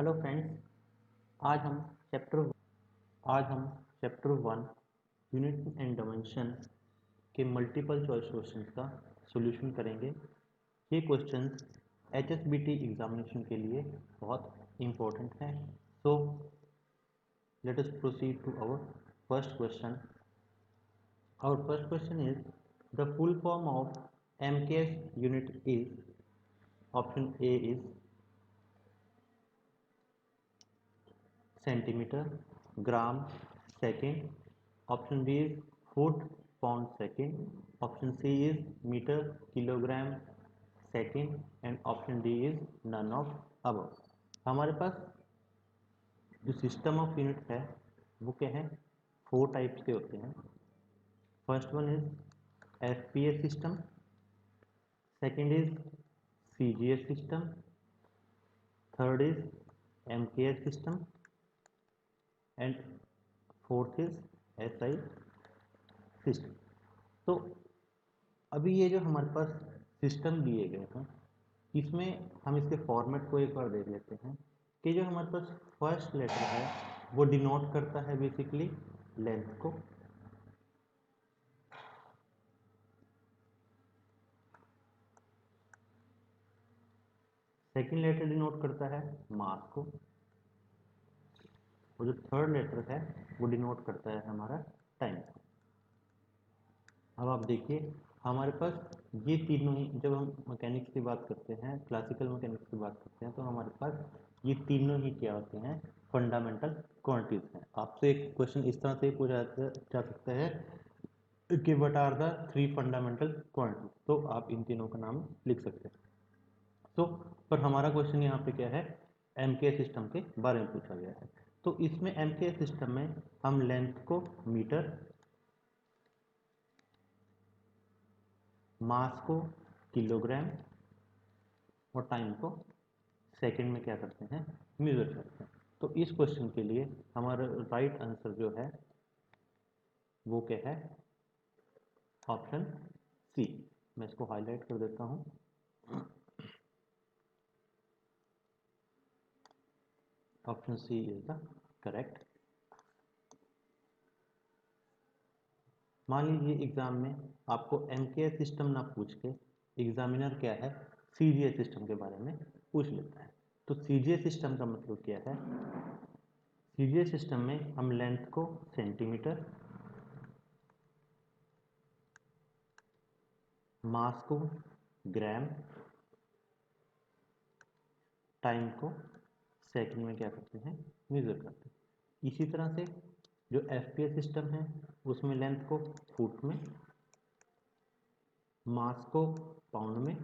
Hello friends, आज हम chapter आज हम चैप्टर 1 यूनिट एंड डायमेंशन के मल्टीपल चॉइस क्वेश्चंस का सॉल्यूशन करेंगे। ये क्वेश्चंस HSBT एग्जामिनेशन के लिए बहुत इम्पोर्टेंट हैं। So let us proceed to our first question. Our first question is the full form of MKS unit is, option A is centimetre, gram, second, option B is foot, pound, second, option C is metre, kilogram, second and option D is none of above. हमारे पास जो system of unit है वो क्या है, 4 types के होते हैं। First one is FPS system, second is CGS system, third is MKS system and fourth is SI system. तो अभी ये जो हमारे पास सिस्टम दिए गए हैं, इसमें हम इसके फॉर्मेट को एक बार देख लेते हैं कि जो हमारे पास फर्स्ट लेटर है वो डिनोट करता है बेसिकली लेंथ को, सेकंड लेटर डिनोट करता है मास को, और जो थर्ड लेटर है वो डिनोट करता है हमारा टाइम को। अब आप देखिए हमारे पास ये तीनों ही, जब हम मैकेनिक्स की बात करते हैं, क्लासिकल मैकेनिक्स की बात करते हैं, तो हमारे पास ये तीनों ही क्या होते हैं, फंडामेंटल क्वांटिटीज हैं। आपसे एक क्वेश्चन इस तरह से पूछा जा सकता है कि what are the 3 fundamental quantities, तो आप इन तीनों का नाम लिख सकते हैं। तो पर हमारा क्वेश्चन यहाँ पे क्या है, MKS सिस्टम के बारे में पूछा गया है। तो इसमें MKS सिस्टम में हम लेंथ को मीटर, मास को किलोग्राम और टाइम को सेकंड में क्या करते हैं, मेजर करते हैं। तो इस क्वेश्चन के लिए हमारा राइट आंसर जो है वो क्या है, ऑप्शन सी। मैं इसको हाईलाइट कर देता हूँ। Option C is the correct. मान लीजिए एग्जाम में आपको MKS सिस्टम ना पूछ के एग्जामिनर क्या है, CGS सिस्टम के बारे में पूछ लेता है। तो CGS सिस्टम का मतलब क्या है, CGS सिस्टम में हम लेंथ को सेंटीमीटर, मास को ग्राम, टाइम को सेकंड में क्या करते हैं, मेजर करते हैं। इसी तरह से जो FPS सिस्टम है उसमें लेंथ को फुट में, मास को पाउंड में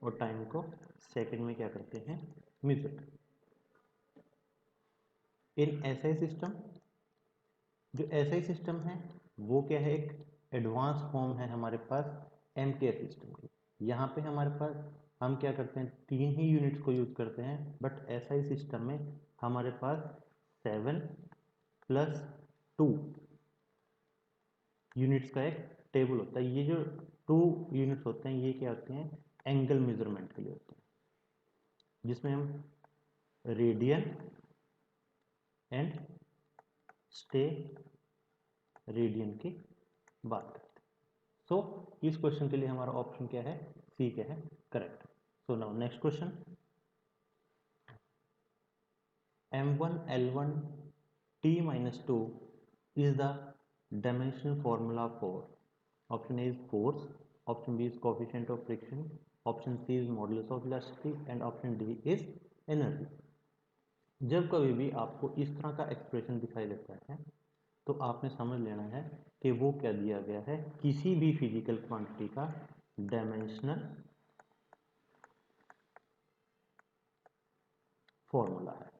और टाइम को सेकंड में क्या करते हैं, मेजर करते हैं। इन SI सिस्टम, जो SI सिस्टम है वो क्या है, एक एडवांस फॉर्म है हमारे पास MKS सिस्टम की। यहाँ पे हमारे पास हम क्या करते हैं, 3 ही यूनिट्स को यूज करते हैं, बट SI सिस्टम में हमारे पास 7 + 2 यूनिट्स का एक टेबल होता है। ये जो 2 यूनिट्स होते हैं ये क्या होते हैं, एंगल मेजरमेंट के लिए होते हैं, जिसमें हम रेडियन एंड स्टे रेडियन की बात करते हैं। सो इस क्वेश्चन के लिए हमारा ऑप्शन क्या है, सी क्या है, correct. So now next question, M1 L1 T-2 is the dimensional formula for, option A is force, option B is coefficient of friction, option C is modulus of elasticity and option D is energy। जब कभी भी आपको इस तरह का expression दिखाई देता है तो आपने समझ लेना है कि वो क्या दिया गया है, किसी भी फिजिकल क्वांटिटी का डायमेंशनल फॉर्मूला है।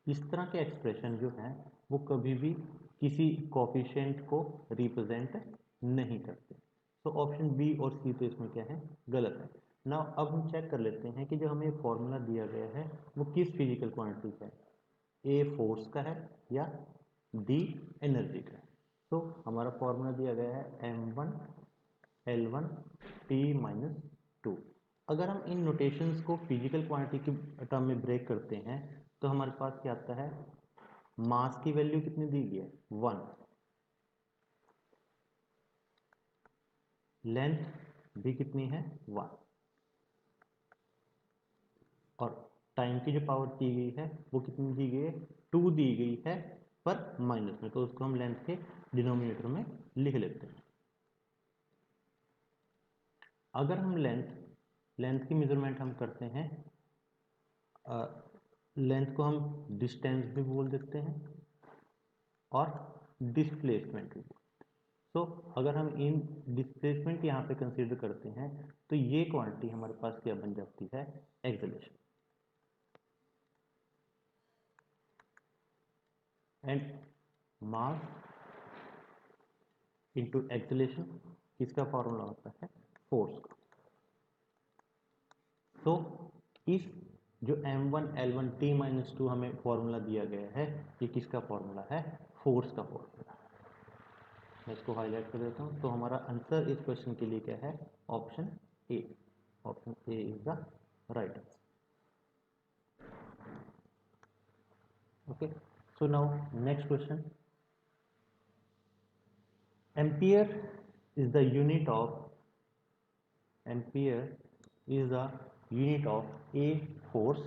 इस तरह के एक्सप्रेशन जो हैं वो कभी भी किसी कोफिशिएंट को रिप्रेजेंट नहीं करते। तो ऑप्शन बी और सी तो इसमें क्या है, गलत है ना। अब हम चेक कर लेते हैं कि जो हमें फॉर्मूला दिया गया है वो किस फिजिकल क्वांटिटी का है, ए फोर्स का है या डी एनर्जी का है। तो हमारा फॉर्मूला दिया गया है M1 L1 T-2। अगर हम इन नोटेशंस को फिजिकल क्वांटिटी के टर्म में ब्रेक करते हैं तो हमारे पास क्या आता है, मास की वैल्यू कितनी दी गई है 1, लेंथ भी कितनी है 1, और टाइम की जो पावर दी गई है वो कितनी दी गई है 2 दी गई है, पर माइनस में, तो उसको हम लेंथ के डिनोमिनेटर में लिख लेते हैं। अगर हम लेंथ की मेजरमेंट हम करते हैं, लेंथ को हम डिस्टेंस भी बोल देते हैं और डिस्प्लेसमेंट भी। तो अगर हम इन डिस्प्लेसमेंट यहाँ पे कंसीडर करते हैं तो ये क्वांटिटी हमारे पास क्या बन जाती है, acceleration. And mass into acceleration किसका फॉर्मूला होता है, फोर्स का। तो इस जो m1L1T-2 हमें फॉर्मूला दिया गया है, ये किसका फॉर्मूला है, फोर्स का फॉर्मूला। मैं इसको हाईलाइट कर देता हूँ। तो हमारा आंसर इस क्वेश्चन के लिए क्या है, option A. Option A is the right answer. Okay, so now next question. Ampere is the unit of Ampere is the unit of A force,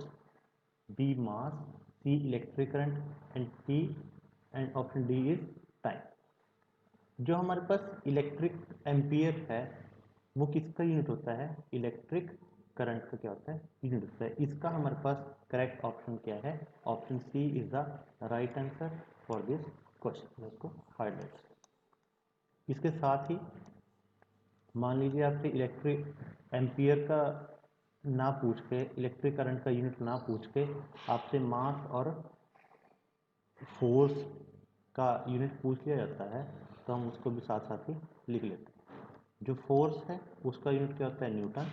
B mass, C electric current and option D is time। जो हमारे पास electric ampere है वो किसका unit होता है, electric current का क्या होता है, यूनिट होता है। इसका हमारे पास करेक्ट ऑप्शन क्या है, option C is the right answer for this question. इसको हाईलाइट। इसके साथ ही मान लीजिए आपसे इलेक्ट्रिक एम्पियर का ना पूछ के, इलेक्ट्रिक करंट का यूनिट ना पूछ के आपसे मास और फोर्स का यूनिट पूछ लिया जाता है तो हम उसको भी साथ साथ ही लिख लेते हैं। जो फोर्स है उसका यूनिट क्या होता है, न्यूटन।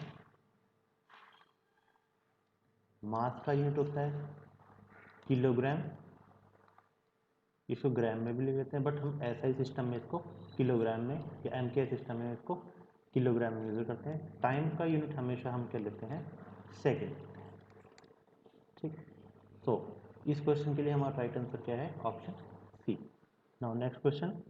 मास का यूनिट होता है किलोग्राम। इसको ग्राम में भी लिख लेते हैं, बट हम ऐसा सिस्टम में इसको किलोग्राम में या एम के सिस्टम में इसको किलोग्राम में यूज करते हैं। टाइम का यूनिट हमेशा हम क्या लेते हैं, सेकेंड। ठीक, तो इस क्वेश्चन के लिए हमारा राइट आंसर क्या है, option C. Now next question.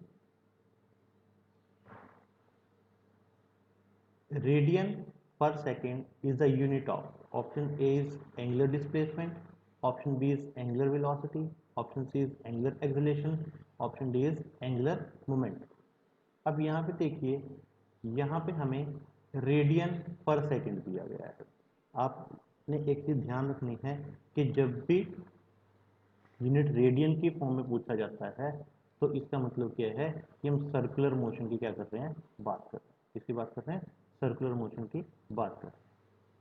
Radian per second is the unit of, option A is angular displacement, option B is angular velocity, option C is angular acceleration, option D is angular moment. अब यहाँ पे देखिए, यहाँ पे हमें radian पर second दिया गया है। आपने एक चीज ध्यान रखनी है कि जब भी यूनिट रेडियन की फॉर्म में पूछा जाता है तो इसका मतलब क्या है कि हम सर्कुलर मोशन की क्या कर रहे हैं, बात कर रहे हैं। किसकी बात कर रहे हैं, सर्कुलर मोशन की बात कर रहे हैं।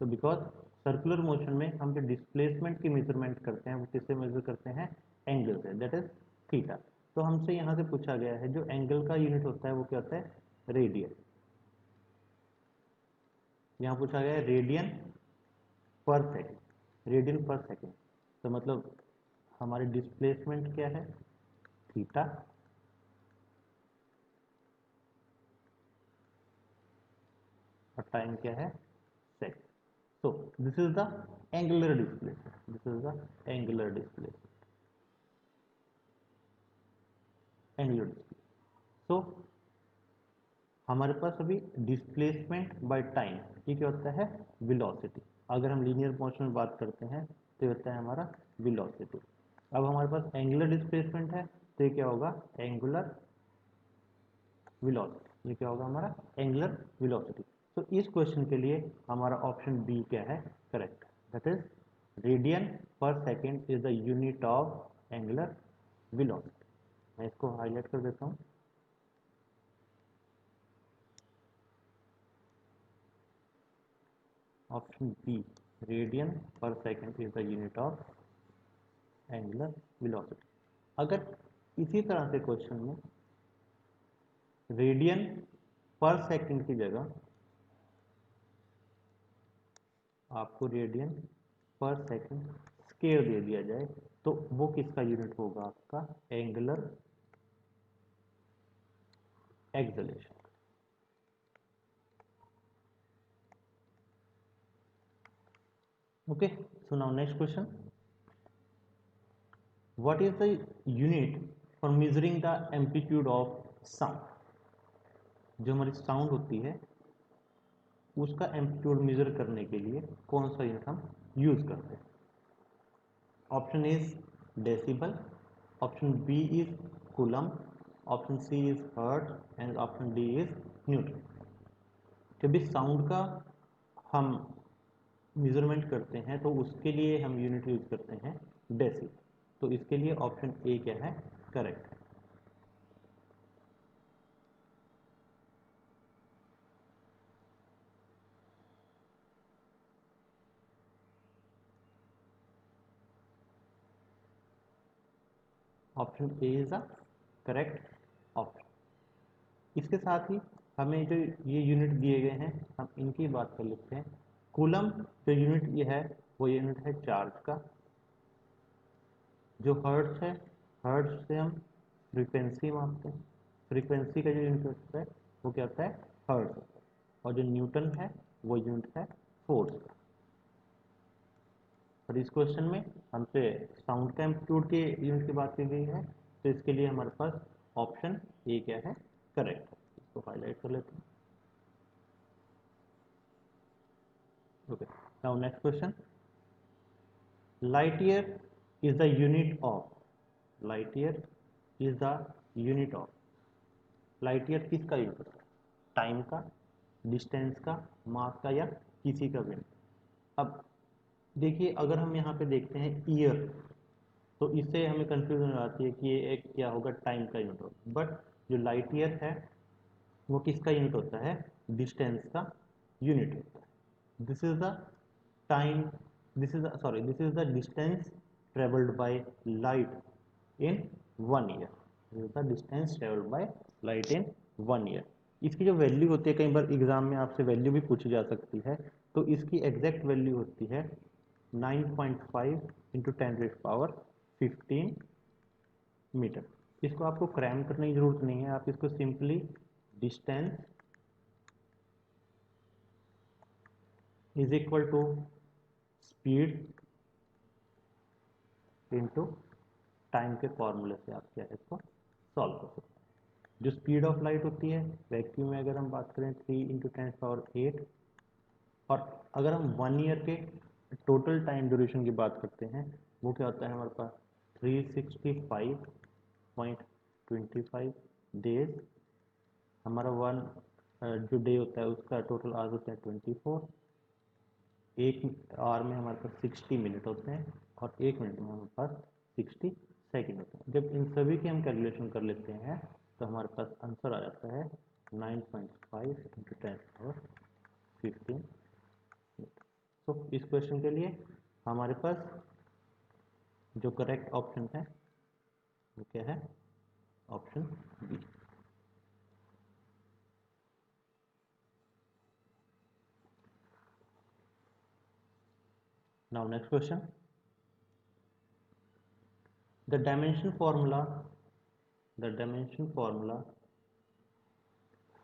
तो बिकॉज सर्कुलर मोशन में हम जो डिस्प्लेसमेंट की मेजरमेंट करते हैं वो किससे मेजर करते हैं, एंगल से, दैट इज थीटा। तो हमसे यहाँ से पूछा गया है जो एंगल का यूनिट होता है वो क्या होता है, रेडियन। यहाँ पूछा गया है radian per second, radian per second. तो मतलब हमारी डिस्प्लेसमेंट क्या है, थीटा, और टाइम क्या है, second. So this is the angular displacement, this is the angular displacement, angular displacement. सो हमारे पास अभी डिस्प्लेसमेंट बाय टाइम ये क्या होता है, वेलोसिटी। अगर हम लीनियर मोशन में बात करते हैं तो ये होता है हमारा वेलोसिटी। अब हमारे पास एंगुलर डिस्प्लेसमेंट है तो ये क्या होगा, एंगुलर वेलोसिटी। ये क्या होगा हमारा, एंगुलर वेलोसिटी। तो इस क्वेश्चन के लिए हमारा ऑप्शन बी क्या है, correct. That is radian per second is the unit of angular velocity. मैं इसको हाईलाइट कर देता हूँ। Option B, radian per second is the unit of angular velocity. अगर इसी तरह से क्वेश्चन में रेडियन पर सेकेंड की जगह आपको रेडियन पर सेकेंड स्क्वायर दे दिया जाए तो वो किसका यूनिट होगा, आपका angular acceleration. Okay, so now next question. What is the unit for measuring the amplitude of sound? जो हमारी साउंड होती है उसका एम्पलीट्यूड मेजर करने के लिए कौन सा यूनिट हम यूज करते हैं? Option is decibel, option B is coulomb, option C is hertz and option D is newton. जब भी साउंड का हम मेजरमेंट करते हैं तो उसके लिए हम यूनिट यूज करते हैं डेसिबल। तो इसके लिए ऑप्शन ए क्या है? करेक्ट है। Option A is the correct option. इसके साथ ही हमें जो ये यूनिट दिए गए हैं हम इनकी बात कर लेते हैं। कूलम जो यूनिट ये है वो यूनिट है चार्ज का। जो हर्ट्ज है, हर्ट्ज से हम फ्रीक्वेंसी मापते हैं। फ्रीक्वेंसी का जो यूनिट होता है वो क्या होता है? हर्ट्ज होता है। और जो न्यूटन है वो यूनिट है फोर्स का। और इस क्वेश्चन में हमसे साउंड का एम्पलीट्यूड के यूनिट की बात की गई है, तो इसके लिए हमारे पास ऑप्शन ए क्या है? करेक्ट है। इसको हाईलाइट कर लेते हैं। Okay, now next question. Light year is the unit of, light year is the unit of, light year किसका यूनिट होता है? टाइम का, डिस्टेंस का, मास का, या किसी का भी नहीं। अब देखिए अगर हम यहाँ पे देखते हैं ईयर तो इससे हमें कंफ्यूजन हो जाती है कि ये एक क्या होगा? टाइम का यूनिट होगा। बट जो लाइट ईयर है वो किसका यूनिट होता है? डिस्टेंस का यूनिट होता है। This is the time, this is sorry this is the distance travelled by light in 1 year. This is the distance travelled by light in 1 year. इसकी जो वैल्यू होती है, कई बार एग्जाम में आपसे वैल्यू भी पूछी जा सकती है, तो इसकी एग्जैक्ट वैल्यू होती है 9.5 इंटू 10⁻15 मीटर। इसको आपको क्रैम करने की जरूरत नहीं है, आप इसको simply distance is equal to speed into time के फॉर्मूले से आप क्या है इसको सॉल्व कर सकते हैं। जो स्पीड ऑफ लाइट होती है वैक्यूम में अगर हम बात करें 3 × 10⁸, और अगर हम 1 ईयर के टोटल टाइम ड्यूरेशन की बात करते हैं वो क्या होता है हमारे पास? 365.25 डेज। हमारा वन जो डे होता है उसका टोटल आवर्स होता है 24। एक आवर में हमारे पास 60 मिनट होते हैं और 1 मिनट में हमारे पास 60 सेकेंड होते हैं। जब इन सभी की हम कैलकुलेशन कर लेते हैं तो हमारे पास आंसर आ जाता है 9.5 इंटू 10⁻15। तो इस क्वेश्चन के लिए हमारे पास जो करेक्ट ऑप्शन है वो क्या है? Option B. Now next question. The dimension formula, the dimension formula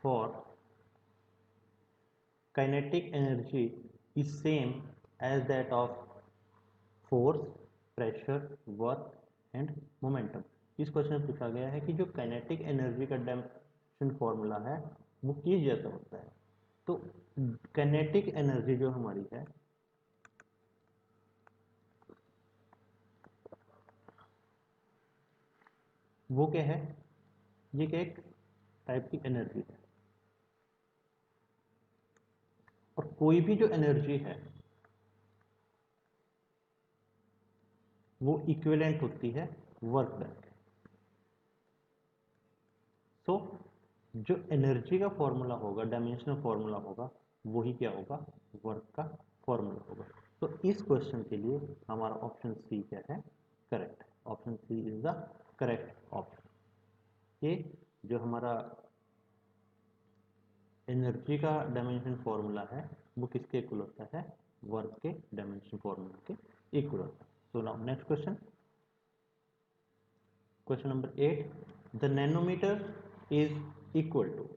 for kinetic energy is same as that of force, pressure, work and momentum। इस क्वेश्चन में पूछा गया है कि जो काइनेटिक एनर्जी का डायमेंशन फॉर्मूला है वो किस जैसा होता है। तो काइनेटिक एनर्जी जो हमारी है वो क्या है? ये क्या एक टाइप की एनर्जी है, और कोई भी जो एनर्जी है वो इक्विवेलेंट होती है वर्क डन के। तो जो एनर्जी का फॉर्मूला होगा, डायमेंशनल फॉर्मूला होगा, वही क्या होगा? वर्क का फॉर्मूला होगा। तो इस क्वेश्चन के लिए हमारा ऑप्शन सी क्या है? करेक्ट है। Option C is the correct option. ये जो हमारा एनर्जी का डायमेंशन फॉर्मूला है वो किसके इक्वल होता है? वर्क के डायमेंशन फॉर्मूला के इक्वल होता है। So now next question, question number 8। The nanometre is equal to,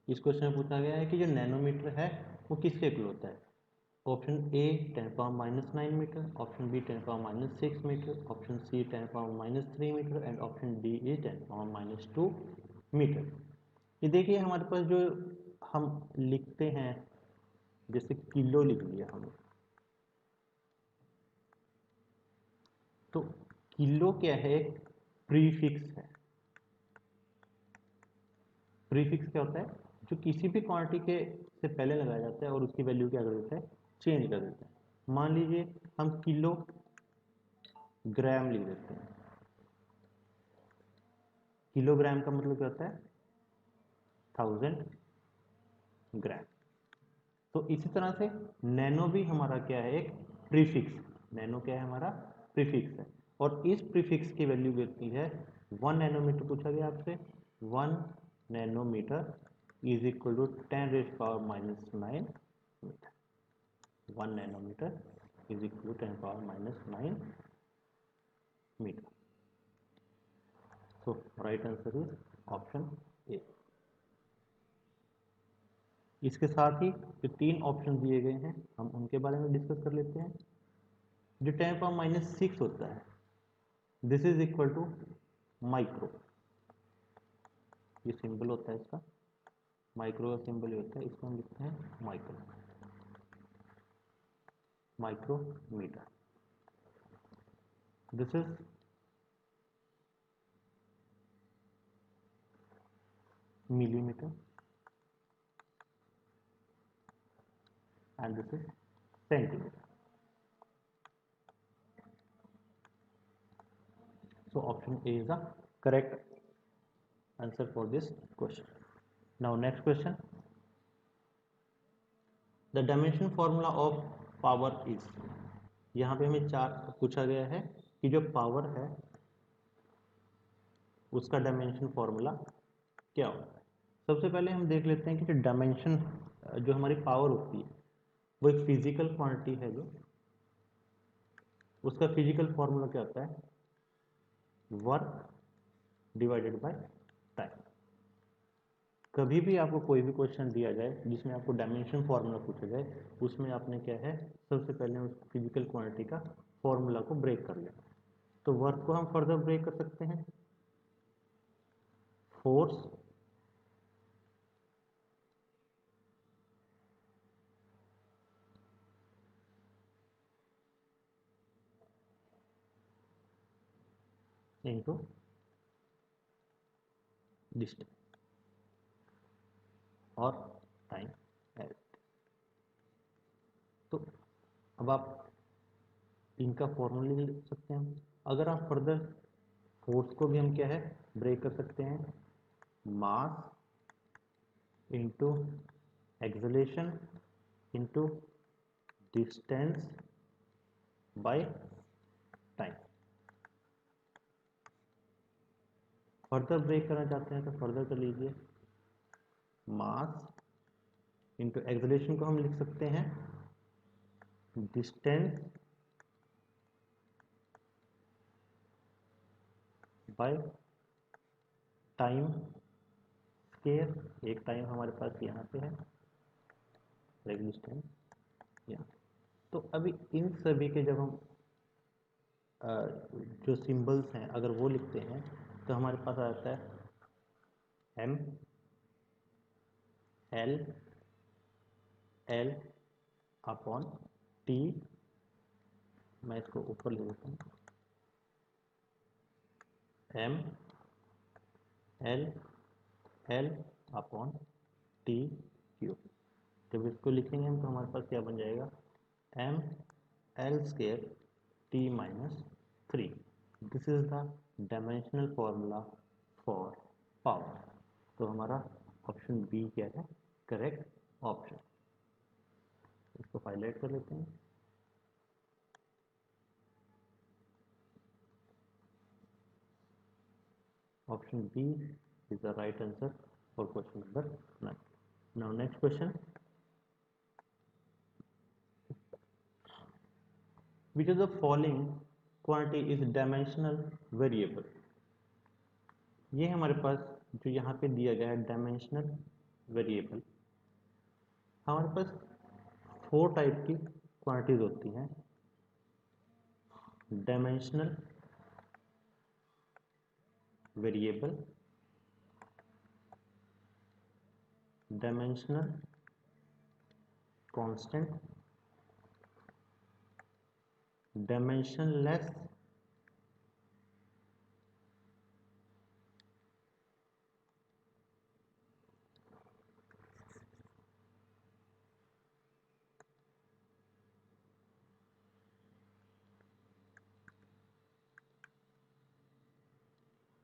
इस क्वेश्चन में पूछा गया है कि जो नैनोमीटर है वो किसके इक्वल होता है? Option A 10⁻⁹ metre, option B 10⁻⁶ metre, option C 10⁻³ metre and option D is 10⁻² metre. ये देखिए हमारे पास जो हम लिखते हैं, जैसे किलो लिख लिया हमने, तो किलो क्या है, एक प्रीफिक्स है। प्रीफिक्स क्या होता है, जो किसी भी क्वांटिटी के से पहले लगाया जाता है और उसकी वैल्यू क्या कर देता है, चेंज कर देता है। मान लीजिए हम किलो ग्राम लिख देते हैं। किलोग्राम का मतलब क्या होता है, 1000 ग्राम। तो इसी तरह से नैनो भी हमारा क्या है, एक प्रीफिक्स। नैनो क्या है, हमारा प्रीफिक्स है। और इस प्रीफिक्स की वैल्यू देती है 1 नैनोमीटर। पूछा गया आपसे 1 nanometre is equal to 10⁻⁹ metre. 1 nanometre is equal to 10⁻⁹ metre. So right answer is option A. इसके साथ ही जो 3 ऑप्शन दिए गए हैं हम उनके बारे में डिस्कस कर लेते हैं। जो 10⁻⁶ होता है, this is equal to micro. ये सिंबल होता है इसका, माइक्रो का सिंबल ये होता है, इसको हम लिखते हैं micro, micrometre. This is millimetre and this is centimetre. So option A is the correct answer for this question. Now next question. The dimension formula of power is, यहाँ पे हमें चार पूछा गया है कि जो पावर है उसका डायमेंशन फॉर्मूला क्या होता है। सबसे पहले हम देख लेते हैं कि जो डायमेंशन, जो हमारी पावर होती है वो एक फिजिकल क्वांटिटी है, जो उसका फिजिकल फॉर्मूला क्या होता है, वर्क डिवाइडेड बाय टाइम। कभी भी आपको कोई भी क्वेश्चन दिया जाए जिसमें आपको डायमेंशन फार्मूला पूछा जाए, उसमें आपने क्या है, सबसे पहले उस फिजिकल क्वांटिटी का फॉर्मूला को ब्रेक कर लेना। तो वर्क को हम फर्दर ब्रेक कर सकते हैं, फोर्स इनटू डिस्टेंस और टाइम एज। तो अब आप इनका फॉर्मूला लिख सकते हैं। अगर आप फर्दर फोर्स को भी हम क्या है, ब्रेक कर सकते हैं, mass into acceleration into distance by time. Further break करना चाहते हैं तो फर्दर कर लीजिए, मास इंटू एक्सेलरेशन को हम लिख सकते हैं डिस्टेंस बाय टाइम स्केयर। एक टाइम हमारे पास यहाँ पे है, एक डिस्टेंस यहाँ। तो अभी इन सभी के जब हम जो सिंबल्स हैं अगर वो लिखते हैं तो हमारे पास आ जाता है M L L upon T. मैं इसको ऊपर ले लेता हूँ, M L L upon T Q. जब इसको लिखेंगे हम तो हमारे पास क्या बन जाएगा, M L square T minus 3। This is the dimensional formula for power. तो हमारा ऑप्शन बी क्या है, करेक्ट ऑप्शन। इसको हाईलाइट कर लेते हैं। Option B is the right answer for question number 9. Now next question. Which of the following quantity is dimensional variable? ये हमारे पास जो यहाँ पे दिया गया है डायमेंशनल वेरिएबल, हमारे पास 4 टाइप की क्वांटिटीज होती हैं dimensional variable, dimensional constant, dimensionless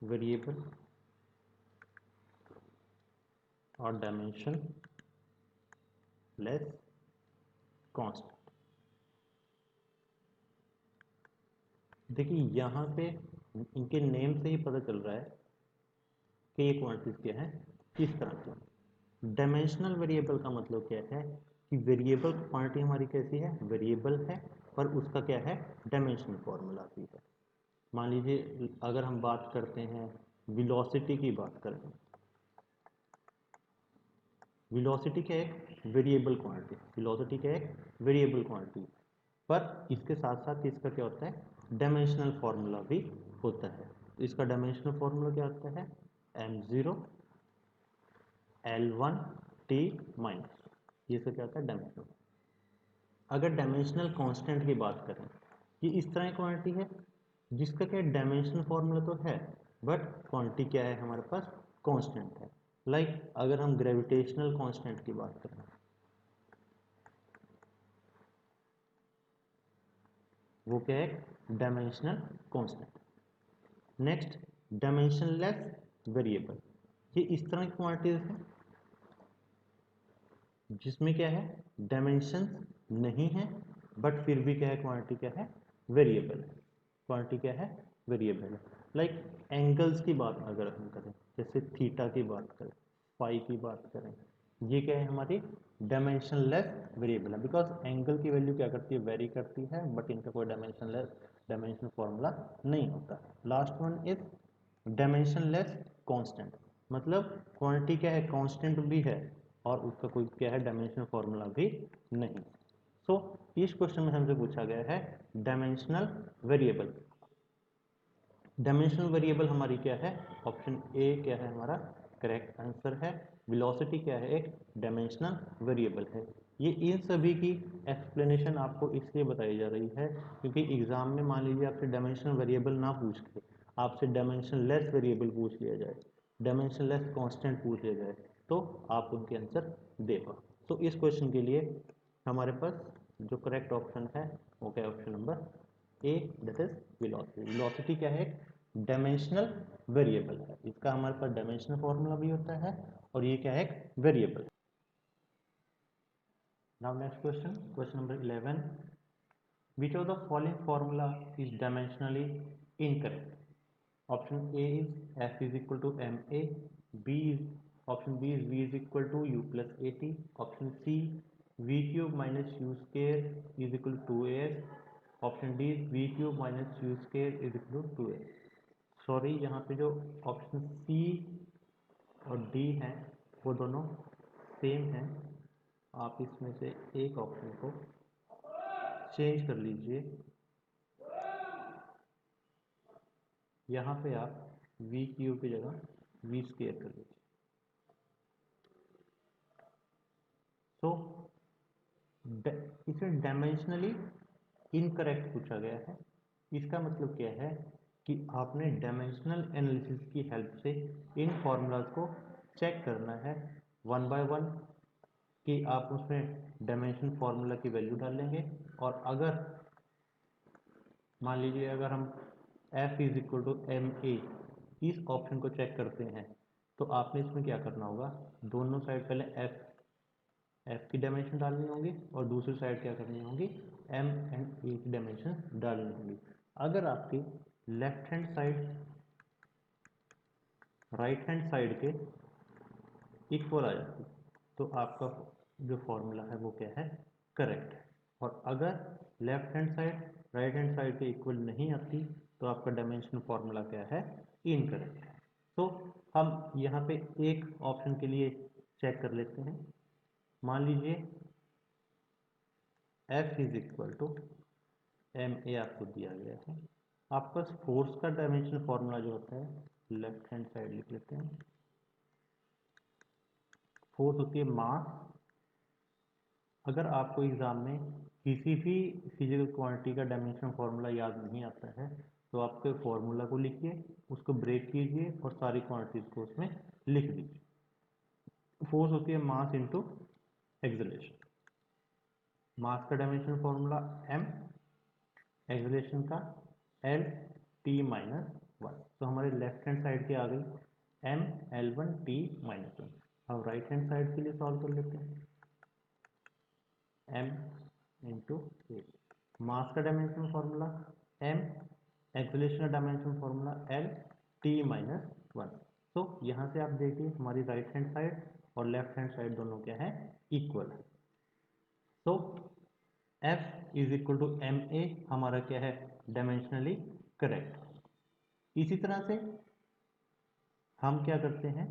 variable और डायमेंशन लेस कांस्टेंट। देखिए यहाँ पे इनके नेम से ही पता चल रहा है कि ये क्वांटिटीज क्या है, किस तरह की। डायमेंशनल वेरिएबल का मतलब क्या है कि वेरिएबल क्वांटिटी हमारी कैसी है, वेरिएबल है, पर उसका क्या है, डायमेंशनल फॉर्मूला भी है। मान लीजिए अगर हम बात करते हैं वेलोसिटी की बात करें, वेलोसिटी क्या है, वेरिएबल क्वांटिटी, वेलोसिटी क्या है, वेरिएबल क्वांटिटी, पर इसके साथ साथ इसका क्या होता है, डायमेंशनल फार्मूला भी होता है। इसका डायमेंशनल फार्मूला क्या होता है, m0 l1 t माइनस, ये सब क्या होता है, डायमेंशनल। अगर डायमेंशनल कांस्टेंट की बात करें, ये इस तरह की क्वांटिटी है जिसका क्या डायमेंशनल फार्मूला तो है, बट क्वांटिटी क्या है हमारे पास, कांस्टेंट है। लाइक अगर हम ग्रेविटेशनल कांस्टेंट की बात करें, वो क्या है, dimensional constant. Next dimensionless variable, ये इस तरह की क्वांटिटीज है जिसमें क्या है, डायमेंशन नहीं है, बट फिर भी क्या है, क्वांटिटी क्या है, वेरिएबल है, क्वांटिटी क्या है, वेरिएबल है। लाइक एंगल्स की बात अगर हम करें, जैसे थीटा की बात करें, फाई की बात करें, ये क्या है, हमारी डायमेंशनलेस वेरिएबल है, बिकॉज एंगल की वैल्यू क्या करती है, वेरी करती है, बट इनका कोई डायमेंशनल फॉर्मूला नहीं होता। Last one is dimensionless constant, मतलब क्वांटिटी क्या है, कांस्टेंट भी है और उसका कोई क्या है, डायमेंशनल फॉर्मूला भी नहीं। सो इस क्वेश्चन में हमसे पूछा गया है डायमेंशनल वेरिएबल। डायमेंशनल वेरिएबल हमारी क्या है, ऑप्शन ए क्या है हमारा करेक्ट आंसर है। वेलोसिटी क्या है, एक डायमेंशनल वेरिएबल है। ये इन सभी की एक्सप्लेनेशन आपको इसलिए बताई जा रही है क्योंकि एग्जाम में मान लीजिए आपसे डायमेंशनल वेरिएबल ना पूछ के आपसे डायमेंशन लेस वेरिएबल पूछ लिया जाए, डायमेंशन लेस कॉन्स्टेंट पूछ लिया जाए, तो आप उनके आंसर दे पाओ। तो इस क्वेश्चन के लिए हमारे पास जो करेक्ट ऑप्शन है वो क्या है, option number A, that is velocity. Velocity क्या है, डायमेंशनल वेरिएबल है, इसका हमारे पास डायमेंशनल फॉर्मूला भी होता है और ये क्या है, variable. Now next question, question number 11, which of the following formula is dimensionally incorrect? Option A is F is equal to ma, b is, option B is V is equal to U plus AT, option C V cube minus U square is equal to 2as, option D V cube minus U square is equal to 2as। Sorry, यहाँ पे जो option C और D हैं वो दोनों same हैं, आप इसमें से एक ऑप्शन को चेंज कर लीजिए। यहाँ पे आप वी क्यू की जगह वी स्क्वायर कर लीजिए। तो इसे डायमेंशनली इनकरेक्ट पूछा गया है, इसका मतलब क्या है कि आपने डायमेंशनल एनालिसिस की हेल्प से इन फॉर्मूलाज को चेक करना है वन बाय वन, कि आप उसमें डायमेंशन फार्मूला की वैल्यू डालेंगे और अगर मान लीजिए अगर हम f is equal to M A इस ऑप्शन को चेक करते हैं तो आपने इसमें क्या करना होगा, दोनों साइड पहले f की डायमेंशन डालनी होगी और दूसरी साइड क्या करनी होगी, m एंड a की डायमेंशन डालनी होगी। अगर आपकी left hand side right hand side के इक्वल आ जाती तो आपका जो फॉर्मूला है वो क्या है, करेक्ट है। और अगर left hand side right hand side के इक्वल नहीं आती तो आपका डायमेंशनल फॉर्मूला क्या है, इनकरेक्ट है। तो हम यहाँ पे एक ऑप्शन के लिए चेक कर लेते हैं। मान लीजिए F is equal to M A आपको दिया गया है। आपके पास फोर्स का डायमेंशन फॉर्मूला जो होता है लेफ्ट हैंड साइड लिख लेते हैं। फोर्स होती है मास। अगर आपको एग्जाम में किसी भी फिजिकल क्वांटिटी का डायमेंशन फॉर्मूला याद नहीं आता है तो आपके फॉर्मूला को लिखिए, उसको ब्रेक कीजिए और सारी क्वांटिटीज को उसमें लिख दीजिए। फोर्स होती है मास इंटू एक्सेलरेशन। मास का डायमेंशन फॉर्मूला m, एक्सेलरेशन का एल टी माइनस वन। तो हमारे लेफ्ट हैंड साइड की आ गई M L one T minus one. अब राइट हैंड साइड के लिए सॉल्व कर लेते हैं। m इंटू ए, मास का डायमेंशन फॉर्मूला m, एक्सेलरेशन का dimension formula L T minus one. तो यहाँ से आप देखिए हमारी राइट हैंड साइड और लेफ्ट हैंड साइड दोनों क्या है, इक्वल है। तो F is equal to M A हमारा क्या है, डायमेंशनली करेक्ट। इसी तरह से हम क्या करते हैं,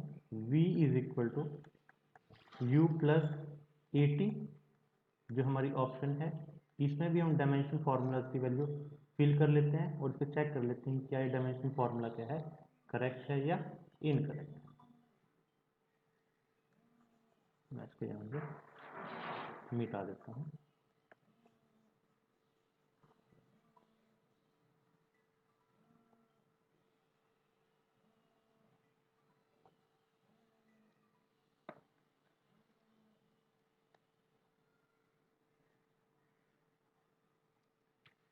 V is equal to U plus A T, जो हमारी ऑप्शन है, इसमें भी हम डायमेंशन फार्मूलाज की वैल्यू फिल कर लेते हैं और इसको चेक कर लेते हैं क्या ये डायमेंशन फार्मूला क्या है, करेक्ट है या इनकरेक्ट। मैं इसको यहाँ से मिटा देता हूँ।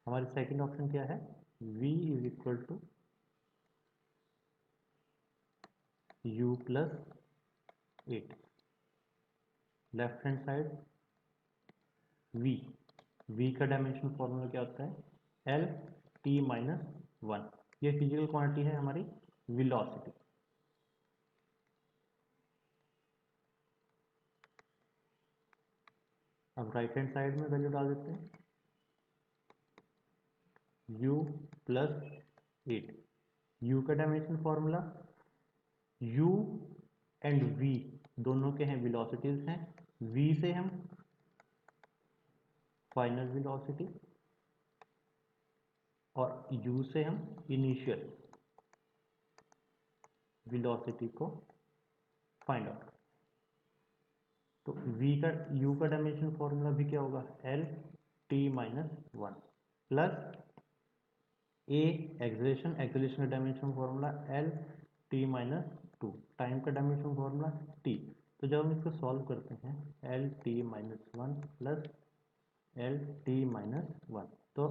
हमारी सेकंड ऑप्शन क्या है, V is equal to U plus at. Left hand side V का डायमेंशन फॉर्मूला क्या होता है, एल टी माइनस वन। ये फिजिकल क्वांटिटी है हमारी वेलोसिटी। अब राइट हैंड साइड में वैल्यू डाल देते हैं, u प्लस एट। u का dimension formula, u and v दोनों के हैं वेलोसिटीज हैं। v से हम फाइनल वेलोसिटी और u से हम इनिशियल वेलोसिटी को फाइंड आउट। तो v का u का डायमेंशन फॉर्मूला भी क्या होगा, L T minus one plus A acceleration, acceleration का dimension formula L T minus two, time का डायमेंशन फॉर्मूला टी। तो जब हम इसको सॉल्व करते हैं, L T minus one plus L T minus one, तो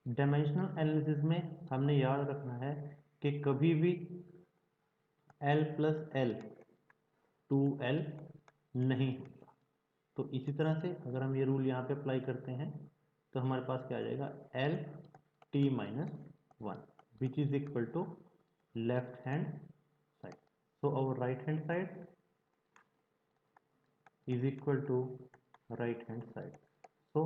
डायमेंशनल एनालिसिस में हमने याद रखना है कि कभी भी L plus L to L नहीं होता। तो इसी तरह से अगर हम ये रूल यहाँ पे अप्लाई करते हैं तो हमारे पास क्या आ जाएगा, L T minus one which is equal to left hand side. So our right hand side is equal to right hand side. सो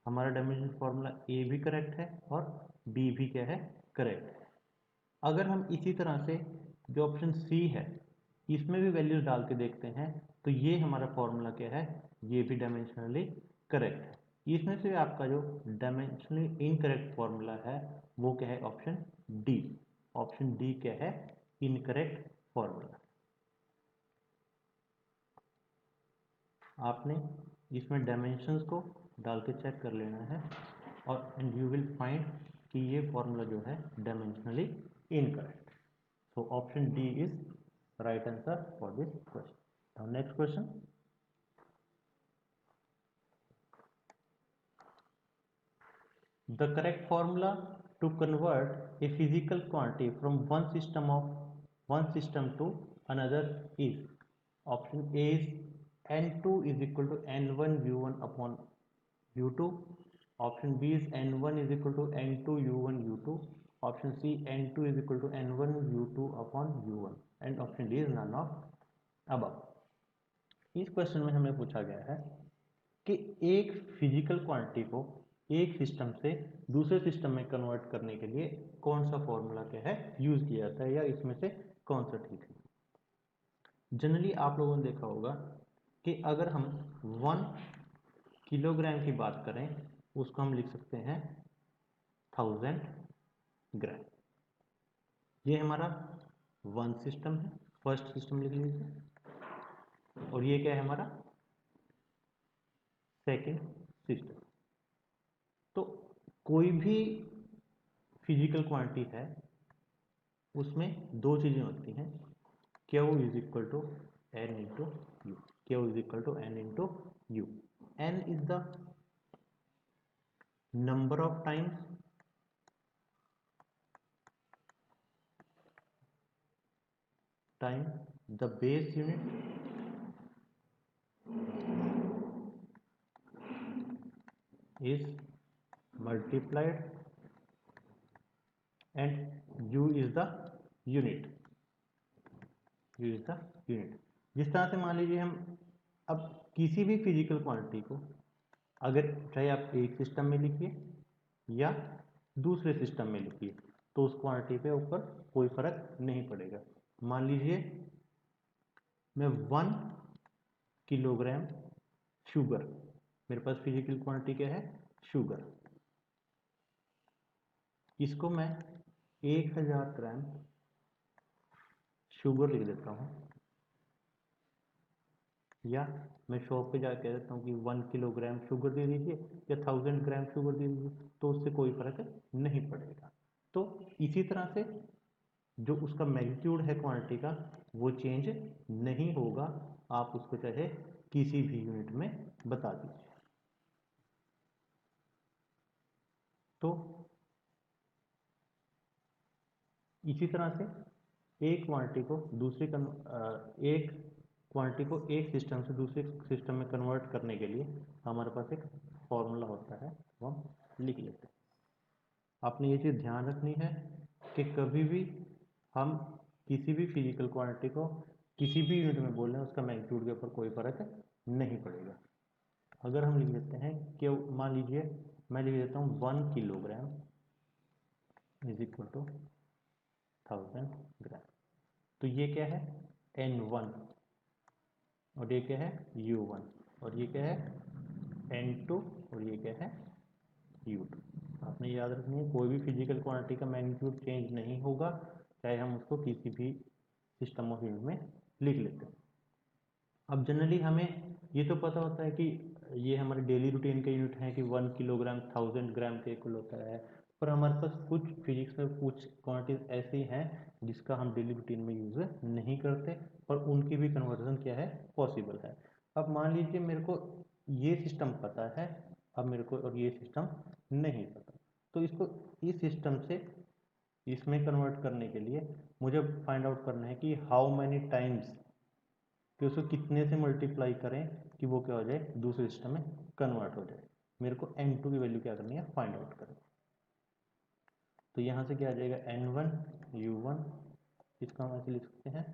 हमारा डायमेंशन फॉर्मूला ए भी करेक्ट है और बी भी क्या है, करेक्ट है। अगर हम इसी तरह से जो ऑप्शन सी है इसमें भी वैल्यूज डाल के देखते हैं तो ये हमारा फॉर्मूला क्या है, ये भी डायमेंशनली करेक्ट है। इसमें से आपका जो डायमेंशनली इनकरेक्ट फॉर्मूला है वो क्या है, ऑप्शन डी। ऑप्शन डी क्या है, इनकरेक्ट फॉर्मूला। आपने इसमें डायमेंशंस को डाल के चेक कर लेना है और एंड यू विल फाइंड कि ये फॉर्मूला जो है dimensionally incorrect. So option D is right answer for this question. Now next question, the correct formula to convert a physical quantity from one system to another is, option A is n2 is equal to n1 u1 upon u2, option B is n1 is equal to n2 u1 u2, option C n2 is equal to n1 u2 upon u1 and option D is none of above। इस question में हमें पूछा गया है कि एक physical quantity को एक सिस्टम से दूसरे सिस्टम में कन्वर्ट करने के लिए कौन सा फॉर्मूला क्या है यूज किया जाता है या इसमें से कौन सा ठीक है। जनरली आप लोगों ने देखा होगा कि अगर हम वन किलोग्राम की बात करें उसको हम लिख सकते हैं 1000 ग्राम। ये हमारा वन सिस्टम है, फर्स्ट सिस्टम लिख लीजिए। और ये क्या है हमारा सेकंड सिस्टम। तो कोई भी फिजिकल क्वांटिटी है उसमें दो चीज़ें होती हैं, Q is equal to N into U. Q is equal to N into U. N is the number of times the base unit is multiplied and u is the unit। u is the unit। जिस तरह से मान लीजिए हम अब किसी भी physical quantity को, अगर चाहे आप एक सिस्टम में लिखिए या दूसरे सिस्टम में लिखिए, तो उस क्वांटिटी पे ऊपर कोई फर्क नहीं पड़ेगा। मान लीजिए मैं 1 किलोग्राम शुगर, मेरे पास फिजिकल क्वांटिटी क्या है शुगर, इसको मैं 1000 ग्राम शुगर लिख देता हूँ, या मैं शॉप पे जाकर कह देता हूँ कि 1 किलोग्राम शुगर दे दीजिए या 1000 ग्राम शुगर दे दीजिए, तो उससे कोई फर्क नहीं पड़ेगा। तो इसी तरह से जो उसका मैग्नीट्यूड है क्वांटिटी का वो चेंज नहीं होगा, आप उसको चाहे किसी भी यूनिट में बता दीजिए। तो इसी तरह से एक क्वांटिटी को एक क्वांटिटी को एक सिस्टम से दूसरे सिस्टम में कन्वर्ट करने के लिए हमारे पास एक फॉर्मूला होता है, वो हम लिख लेते हैं। आपने ये चीज़ ध्यान रखनी है कि कभी भी हम किसी भी फिजिकल क्वांटिटी को किसी भी यूनिट में बोल रहे हैं उसका मैग्नीट्यूड के ऊपर कोई फर्क नहीं पड़ेगा। अगर हम लिख देते हैं कि मान लीजिए मैं लिख देता हूँ 1 किलोग्राम इज इक्वल टू 1000 ग्राम, तो ये क्या है N1 और ये क्या है U1 और ये क्या है N2 और ये क्या है U2। आपने याद रखनी है कोई भी फिजिकल क्वांटिटी का मैग्नीट्यूड चेंज नहीं होगा, चाहे हम उसको किसी भी सिस्टम ऑफ यूनिट में लिख लेते हैं। अब जनरली हमें ये तो पता होता है कि ये हमारे डेली रूटीन के यूनिट हैं कि 1 किलोग्राम 1000 ग्राम के इक्वल होता है, पर हमारे पास कुछ फिजिक्स में कुछ क्वांटिटीज ऐसी हैं जिसका हम डेली रूटीन में यूज़ नहीं करते, पर उनकी भी कन्वर्जन क्या है पॉसिबल है। अब मान लीजिए मेरे को ये सिस्टम पता है, अब मेरे को और ये सिस्टम नहीं पता, तो इसको इस सिस्टम से इसमें कन्वर्ट करने के लिए मुझे फाइंड आउट करना है कि हाउ मैनी टाइम्स, कि उसको कितने से मल्टीप्लाई करें कि वो क्या हो जाए दूसरे सिस्टम में कन्वर्ट हो जाए। मेरे को N2 की वैल्यू क्या करनी है फाइंड आउट करनी है। तो यहाँ से क्या आ जाएगा N1 U1, इसका हम ऐसे लिख सकते हैं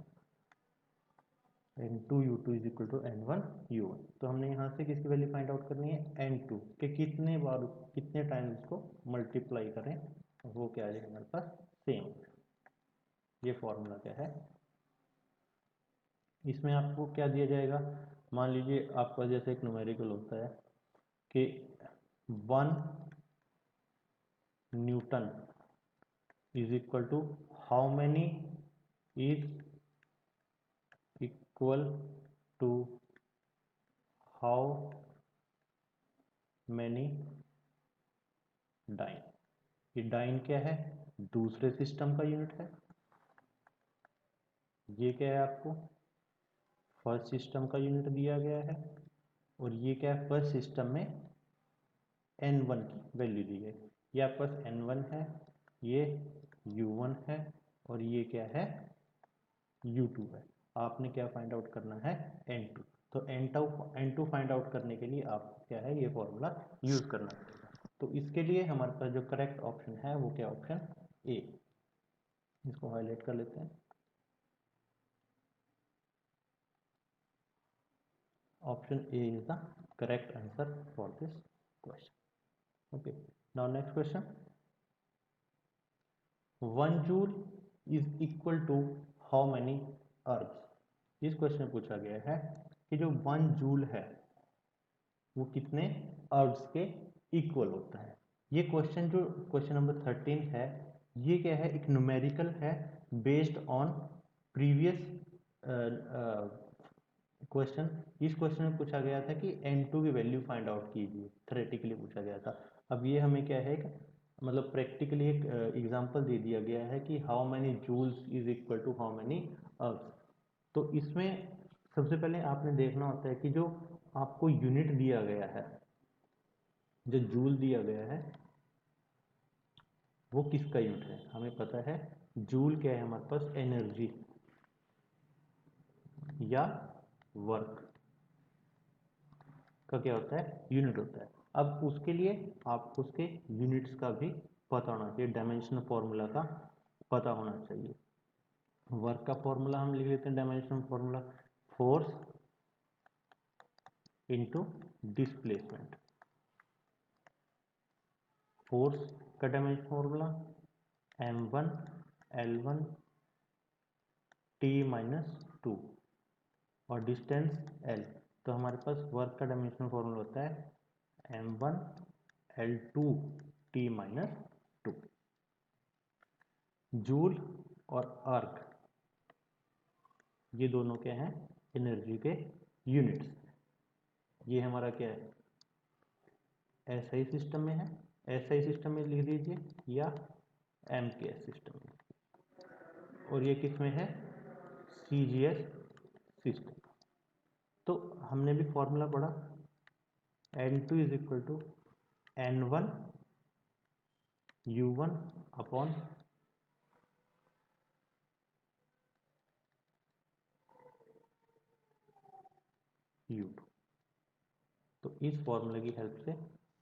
N2 U2 is equal to N1 U1। तो हमने यहाँ से किसकी वैल्यू फाइंड आउट करनी है N2 के कितने बार कितने टाइम इसको मल्टीप्लाई करें, वो क्या आ जाएगा हमारे पास सेम। ये फॉर्मूला क्या है, इसमें आपको क्या दिया जाएगा, मान लीजिए आपका जैसे एक न्यूमेरिकल होता है कि 1 newton is equal to how many is equal to how many dyne. ये डाइन क्या है दूसरे सिस्टम का यूनिट है, ये क्या है आपको फर्स्ट सिस्टम का यूनिट दिया गया है, और ये क्या है फर्स्ट सिस्टम में N1 की वैल्यू दी गई। ये आपके पास N1 है, ये U1 है और ये क्या है U2 है। आपने क्या फाइंड आउट करना है N2। तो N2 फाइंड आउट करने के लिए आपको क्या है ये फॉर्मूला यूज करना पड़ेगा। तो इसके लिए हमारे पास जो करेक्ट ऑप्शन है वो क्या ऑप्शन ए, इसको हाईलाइट कर लेते हैं। Option A is the correct answer for this question. Okay. Now next question. 1 joule is equal to how many earths? इस क्वेश्चन में पूछा गया है कि जो 1 जूल है वो कितने अर्ब्स के इक्वल होता है। ये क्वेश्चन जो क्वेश्चन नंबर 13 है, ये क्या है, एक न्यूमेरिकल है बेस्ड ऑन प्रीवियस क्वेश्चन। इस क्वेश्चन में पूछा गया था कि N2 की वैल्यू फाइंड आउट कीजिए, थ्योरेटिकली पूछा गया था। अब ये हमें क्या है, मतलब प्रैक्टिकली एक एग्जांपल दे दिया गया है कि how many joules is equal to how many ergs. तो इसमें सबसे पहले आपने देखना होता है कि जो आपको यूनिट दिया गया है, जो जूल दिया गया है, वो किसका यूनिट है। हमें पता है जूल क्या है हमारे पास, एनर्जी या वर्क का क्या होता है, यूनिट होता है। अब उसके लिए आपको उसके यूनिट्स का भी पता होना चाहिए, डायमेंशनल फॉर्मूला का पता होना चाहिए। वर्क का फॉर्मूला हम लिख लेते हैं, dimensional formula force into displacement. Force का dimensional formula m1 l1 t minus 2 और डिस्टेंस l। तो हमारे पास वर्क का डायमेंशनल फॉर्मूला होता है m1 l2 t minus 2। Joule और अर्क ये दोनों क्या हैं, एनर्जी के यूनिट्स। ये हमारा क्या है, एसआई सिस्टम में है, एसआई सिस्टम में लिख दीजिए या एमकेएस सिस्टम में, और ये किस में है, सीजीएस सिस्टम। तो हमने भी फॉर्मूला पढ़ा, N2 is equal to N1 U1 upon U2। तो इस फॉर्मूले की हेल्प से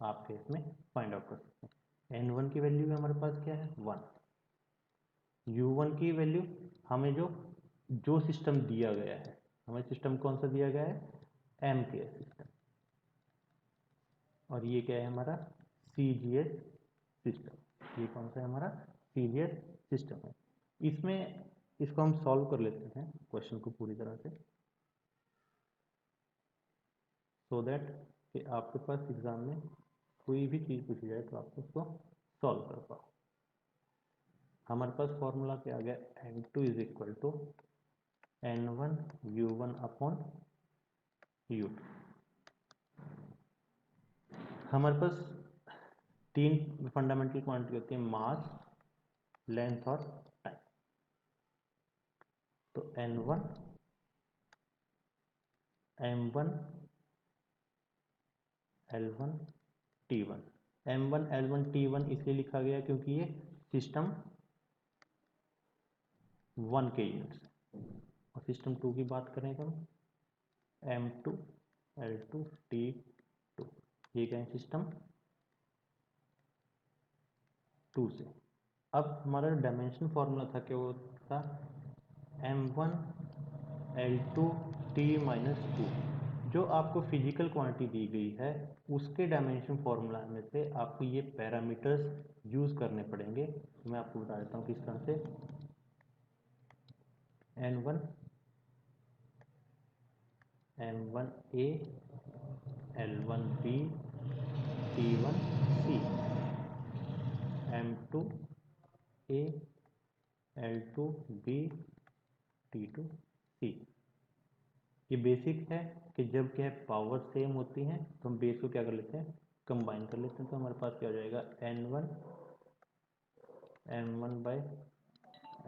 आप इसमें फाइंड आउट कर सकते हैं। N1 की वैल्यू भी हमारे पास क्या है, 1। U1 की वैल्यू हमें जो सिस्टम दिया गया है, हमें सिस्टम कौन सा दिया गया है, एमकेएस सिस्टम। और ये क्या है हमारा, सीजीएस सिस्टम। ये कौन सा है हमारा, सीजीएस सिस्टम है। इसमें इसको हम सॉल्व कर लेते हैं क्वेश्चन को पूरी तरह से, सो दैट कि आपके पास एग्जाम में कोई भी चीज़ पूछी जाए तो आप उसको सॉल्व कर पाओ। हमारे पास फॉर्मूला क्या आ गया, N2 is equal to N1 U1 upon U2। हमारे पास तीन फंडामेंटल क्वांटिटी होती है, मास, लेंथ और टाइम। तो N1 M1 L1 T1। M1 L1 T1 इसलिए लिखा गया क्योंकि ये सिस्टम 1 के यूनिट्स है। और सिस्टम 2 की बात करें तो M2 L2 T2, ये क्या है, सिस्टम 2 से। अब हमारा डायमेंशन फॉर्मूला था कि वो था M1 L2 T माइनस 2। जो आपको फिजिकल क्वांटिटी दी गई है उसके डायमेंशन फॉर्मूला में से आपको ये पैरामीटर्स यूज़ करने पड़ेंगे। तो मैं आपको बता देता हूँ किस तरह से। N1 M1A L1B T1C M2A L2B T2C। ये बेसिक है कि जब क्या है पावर सेम होती है तो हम बेस को क्या कर लेते हैं, कंबाइन कर लेते हैं। तो हमारे पास क्या हो जाएगा, N1 M1 बाई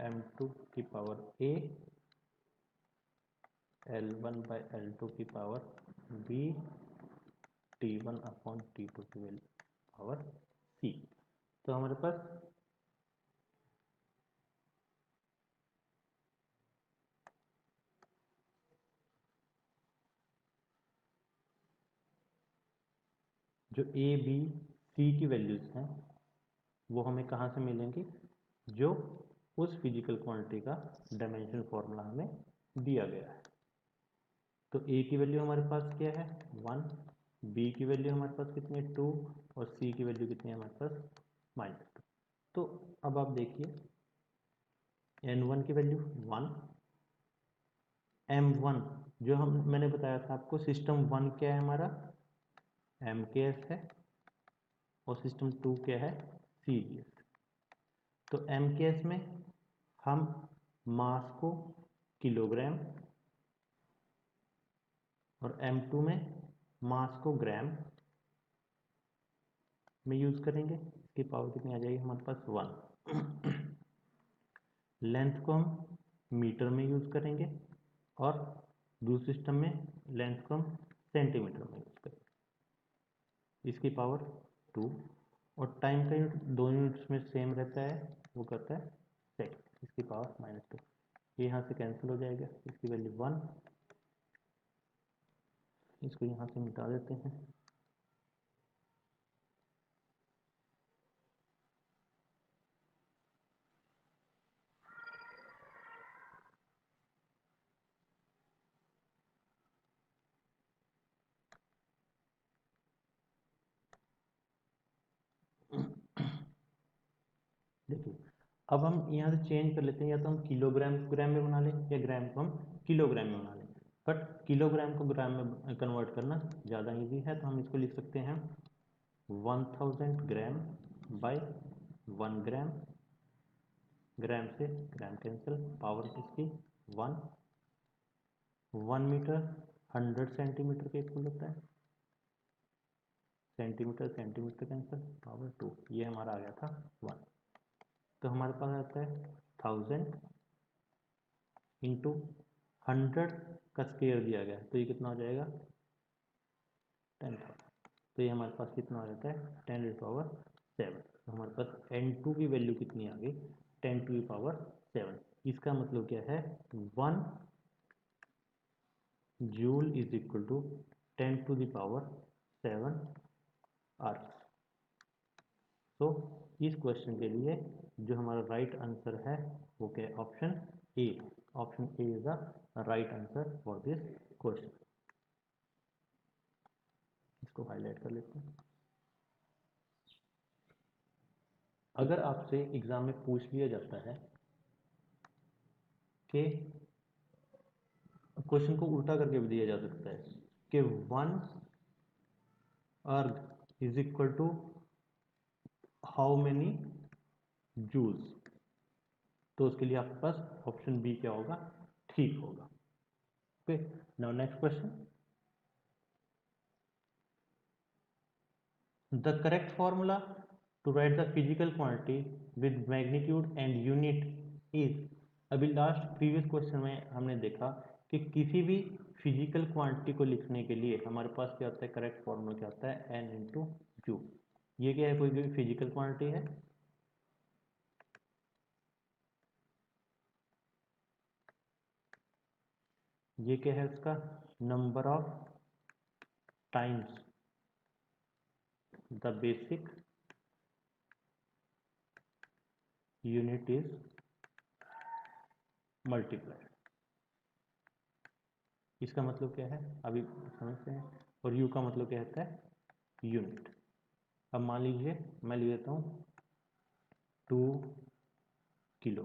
M2 की power A, L1 by L2 की power B, T1 upon T2 की पावर C। तो हमारे पास जो A B C की वैल्यूज़ हैं वो हमें कहाँ से मिलेंगी, जो उस फिजिकल क्वांटिटी का डायमेंशन फॉर्मूला हमें दिया गया है। तो A की वैल्यू हमारे पास क्या है, 1, B की वैल्यू हमारे पास कितनी है, 2, और C की वैल्यू कितनी है हमारे पास, -2। तो अब आप देखिए N1 की वैल्यू 1, M1 जो मैंने बताया था आपको, सिस्टम 1 क्या है हमारा, एम के एस है और सिस्टम 2 क्या है, सी जी एस। तो एम के एस में हम मास को किलोग्राम और M2 में मास को ग्राम में यूज करेंगे। इसकी पावर कितनी आ जाएगी हमारे पास 1। लेंथ को हम मीटर में यूज करेंगे और दूसरे सिस्टम में लेंथ को हम सेंटीमीटर में यूज करेंगे। इसकी पावर 2 और टाइम का यूनिट दो यूनिट्स में सेम रहता है, वो करता है सेकंड। इसकी पावर -2। ये यहाँ से कैंसिल हो जाएगा, इसकी वैल्यू 1। इसको यहाँ से मिटा देते हैं। देखिए अब हम यहाँ से चेंज कर लेते हैं, या तो हम किलोग्राम को ग्राम में बना लें या ग्राम को हम किलोग्राम में बना लें। बट किलोग्राम को ग्राम में कन्वर्ट करना ज़्यादा इजी है, तो हम इसको लिख सकते हैं 1000 ग्राम बाय 1 ग्राम। ग्राम से ग्राम कैंसिल, पावर इसकी 1। 1 मीटर 100 सेंटीमीटर के इक्वल होता है। Centimetre centimetre cancel, power 2। ये हमारा आ गया था 1। तो हमारे पास आता है 1000 इंटू 100 का स्केयर दिया गया है, तो ये कितना हो जाएगा 10,000। तो ये हमारे पास कितना आ जाता है 10⁻7। तो हमारे पास N2 की वैल्यू कितनी आ गई 10⁻7। इसका मतलब क्या है 1 जूल इज इक्वल टू 10⁻7 अर्थ। तो इस क्वेश्चन के लिए जो हमारा राइट आंसर है वो क्या है, option A. Option A is the right answer for this question. इसको हाईलाइट कर लेते हैं। अगर आपसे एग्जाम में पूछ लिया जाता है कि क्वेश्चन को उल्टा करके भी दिया जा सकता है कि 1 erg is equal to how many joules, तो उसके लिए आपके पास ऑप्शन बी क्या होगा, ठीक होगा। Okay, now next question. The correct formula to write the physical quantity with magnitude and unit is। अभी लास्ट प्रीवियस क्वेश्चन में हमने देखा कि किसी भी फिजिकल क्वांटिटी को लिखने के लिए हमारे पास क्या होता है, करेक्ट फॉर्मूला क्या होता है, n इंटू यू। ये क्या है, कोई भी फिजिकल क्वांटिटी है। ये क्या है उसका number of times the basic unit is multiplied. इसका मतलब क्या है अभी समझते हैं। और यू का मतलब क्या होता है, यूनिट। अब मान लीजिए मैं लिख देता हूँ 2 किलो।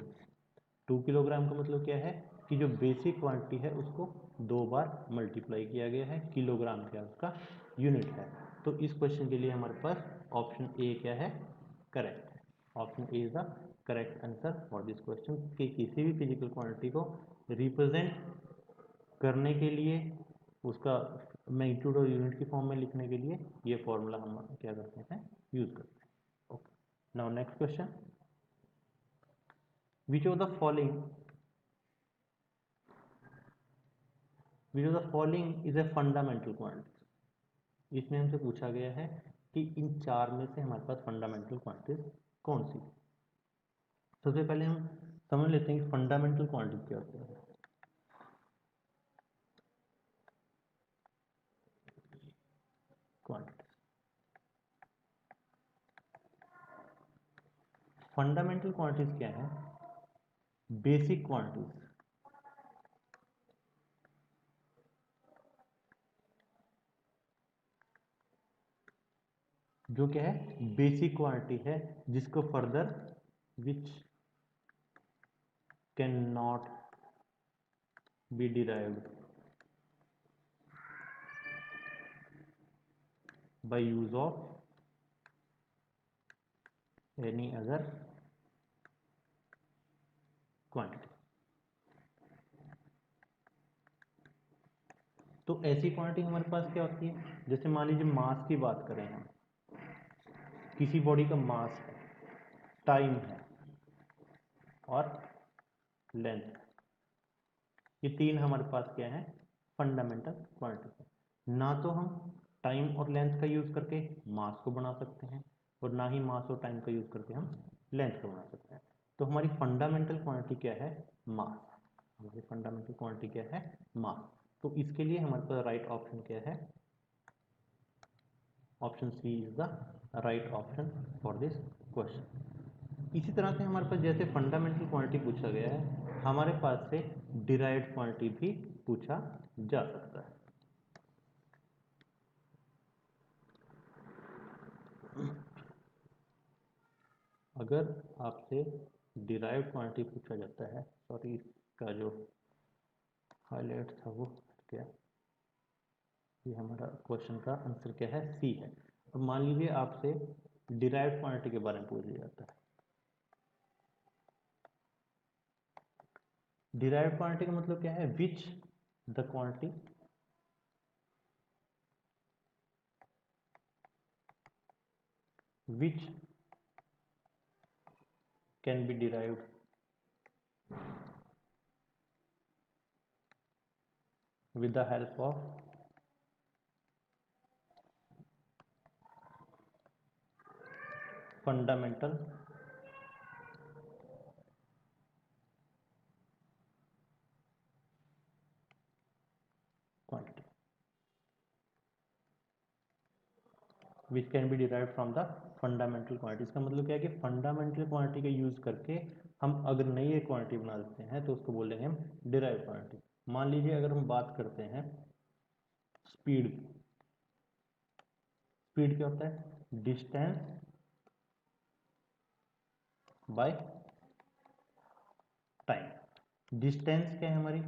2 किलोग्राम का मतलब क्या है कि जो बेसिक क्वांटिटी है उसको 2 बार मल्टीप्लाई किया गया है, किलोग्राम क्या उसका यूनिट है। तो इस क्वेश्चन के लिए हमारे पास ऑप्शन ए क्या है, करेक्ट है। Option A is the correct answer for this question कि किसी भी फिजिकल क्वांटिटी को रिप्रेजेंट करने के लिए उसका मैग्नीट्यूड और यूनिट की फॉर्म में लिखने के लिए ये फॉर्मूला हम क्या करते हैं, यूज करते हैं। Okay, now next question. Which of the following is a fundamental quantity. इसमें हमसे पूछा गया है कि इन चार में से हमारे पास फंडामेंटल क्वांटिटीज कौन सी। सबसे पहले हम समझ लेते हैं कि फंडामेंटल क्वांटिटी क्या होता है। क्वांटिटी फंडामेंटल क्वांटिटीज क्या है, बेसिक क्वांटिटीज जो क्या है, बेसिक क्वांटिटी है जिसको further which can not be derived by use of any other quantity। तो ऐसी क्वांटिटी हमारे पास क्या होती है, जैसे मान लीजिए मास की बात करें हम, किसी बॉडी का मास है, टाइम है और लेंथ है, ये तीन हमारे पास क्या है, फंडामेंटल क्वांटिटी है। ना तो हम टाइम और लेंथ का यूज करके मास को बना सकते हैं और ना ही मास और टाइम का यूज करके हम लेंथ को बना सकते हैं। तो हमारी फंडामेंटल क्वांटिटी क्या है, मास। हमारी फंडामेंटल क्वांटिटी क्या है, मास। तो इसके लिए हमारे पास राइट ऑप्शन क्या है, option C is the right option for this question. इसी तरह से हमारे पास जैसे फंडामेंटल क्वांटिटी पूछा गया है, हमारे पास से डिराइव्ड क्वांटिटी भी पूछा जा सकता है। अगर आपसे डिराइव्ड क्वांटिटी पूछा जाता है, सॉरी इसका जो हाईलाइट था वो क्या, ये हमारा क्वेश्चन का आंसर क्या है, सी है। अब मान लीजिए आपसे डिराइव्ड क्वांटिटी के बारे में पूछ लिया जाता है। डिराइव्ड क्वांटिटी का मतलब क्या है, which the quantity which can be derived with the help of fundamental quantity, which can be derived from the fundamental quantity। इसका मतलब क्या है कि फंडामेंटल क्वांटिटी का यूज करके हम अगर नई एक क्वांटिटी बना देते हैं तो उसको बोलेंगे हम डिराइव्ड क्वांटिटी। मान लीजिए अगर हम बात करते हैं स्पीड, स्पीड क्या होता है, डिस्टेंस बाय टाइम। डिस्टेंस क्या है हमारी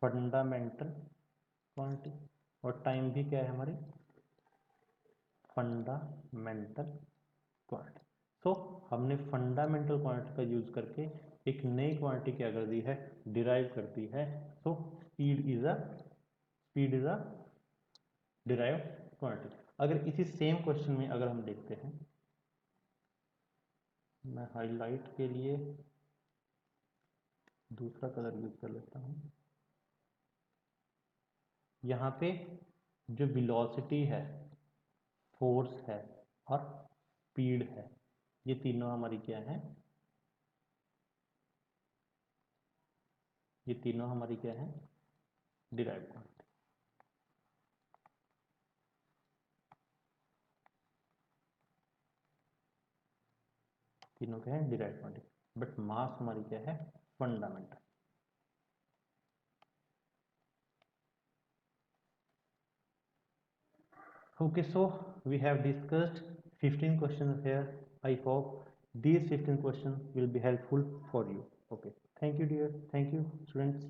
फंडामेंटल क्वांटिटी और टाइम भी क्या है हमारी फंडामेंटल क्वांटिटी। तो हमने फंडामेंटल क्वांटिटी का यूज करके एक नई क्वांटिटी क्या कर दी है, डिराइव कर दी है। तो speed is a derive quantity. अगर इसी सेम क्वेश्चन में अगर हम देखते हैं, मैं हाईलाइट के लिए दूसरा कलर यूज कर लेता हूं। यहाँ पे जो वेलोसिटी है, फोर्स है और स्पीड है, ये तीनों हमारी क्या है, ये तीनों हमारी क्या है, डिराइव क्वांटिटी। तीनों क्या है, डिराइव क्वांटिटी। बट मास हमारी क्या है, fundamental. Okay, so we have discussed 15 questions here. I hope these 15 questions will be helpful for you. Okay, thank you dear, thank you students.